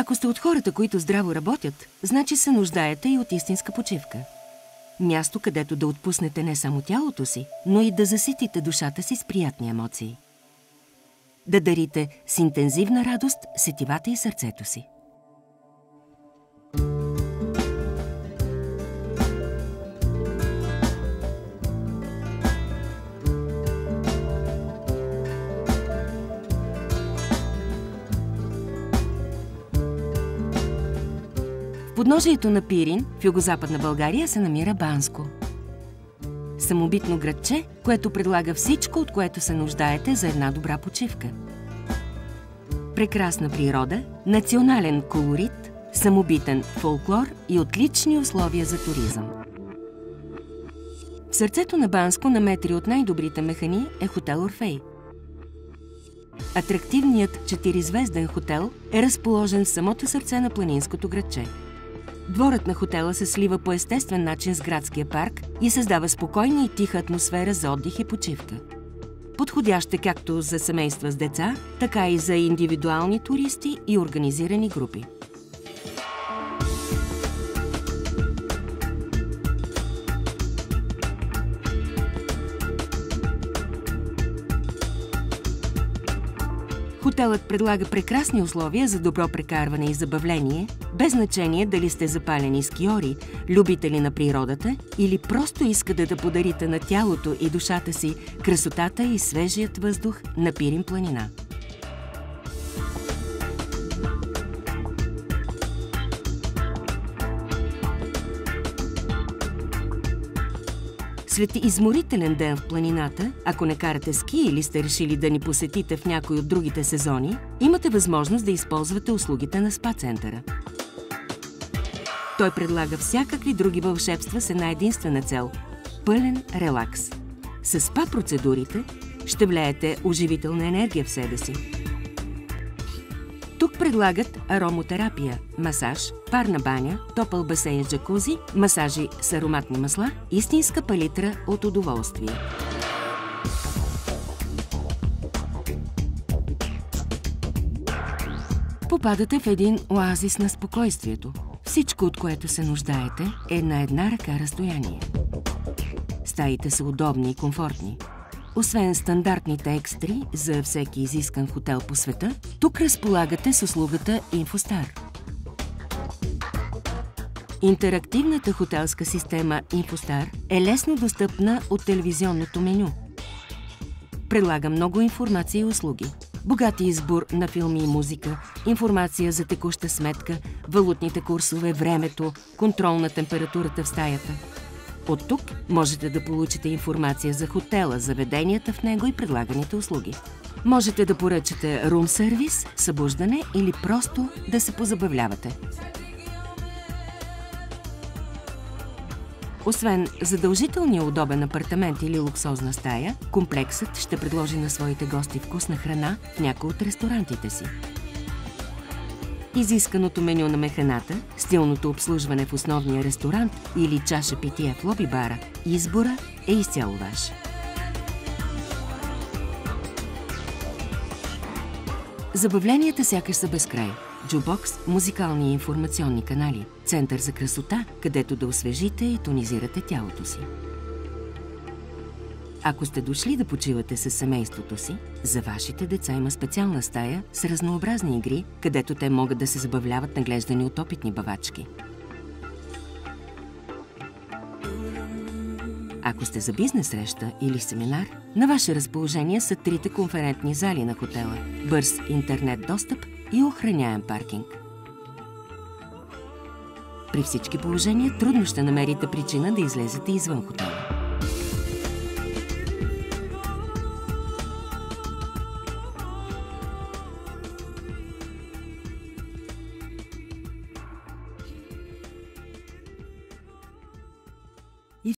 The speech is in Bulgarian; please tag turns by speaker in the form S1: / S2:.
S1: Ако сте от хората, които здраво работят, значи се нуждаете и от истинска почивка. Място, където да отпуснете не само тялото си, но и да заситите душата си с приятни емоции. Да дарите с интензивна радост сетивата и сърцето си. В подножието на Пирин, в югозападна България, се намира Банско. Самобитно градче, което предлага всичко, от което се нуждаете за една добра почивка. Прекрасна природа, национален колорит, самобитен фолклор и отлични условия за туризъм. В сърцето на Банско, на метри от най-добрите механи, е хотел Орфей. Атрактивният 4-звезден хотел е разположен в самото сърце на планинското градче. Дворът на хотела се слива по естествен начин с градския парк и създава спокойна и тиха атмосфера за отдих и почивка. Подходящ е както за семейства с деца, така и за индивидуални туристи и организирани групи. Хотелът предлага прекрасни условия за добро прекарване и забавление, без значение дали сте запалени скиори, любители на природата или просто искате да подарите на тялото и душата си красотата и свежият въздух на Пирин планина. След изморителен ден в планината, ако не карате ски или сте решили да ни посетите в някой от другите сезони, имате възможност да използвате услугите на спа-центъра. Той предлага всякакви други вълшебства с една единствена цел – пълен релакс. С спа-процедурите ще влеете оживителна енергия в себе си. Тук предлагат аромотерапия, масаж, парна баня, топъл басейн с джакузи, масажи с ароматни масла, истинска палитра от удоволствие. Попадате в един оазис на спокойствието. Всичко, от което се нуждаете, е на една ръка разстояние. Стаите са удобни и комфортни. Освен стандартните екстри за всеки изискан хотел по света, тук разполагате с услугата Инфостар. Интерактивната хотелска система Инфостар е лесно достъпна от телевизионното меню. Предлага много информация и услуги. Богат избор на филми и музика, информация за текуща сметка, валутните курсове, времето, контрол на температурата в стаята. От тук можете да получите информация за хотела, заведенията в него и предлаганите услуги. Можете да поръчате рум сервис, събуждане или просто да се позабавлявате. Освен задължителния удобен апартамент или луксозна стая, комплексът ще предложи на своите гости вкусна храна в някои от ресторантите си. Изисканото меню на механата, стилното обслужване в основния ресторант или чаша пития в лоби-бара, избора е изцяло ваш. Забавленията сякаш са безкрай. Джубокс, музикални и информационни канали, център за красота, където да освежите и тонизирате тялото си. Ако сте дошли да почивате с семейството си, за вашите деца има специална стая с разнообразни игри, където те могат да се забавляват наглеждани от опитни бавачки. Ако сте за бизнес среща или семинар, на ваше разположение са 3 конферентни зали на хотела, бърз интернет достъп и охраняем паркинг. При всички положения трудно ще намерите причина да излезете извън хотела.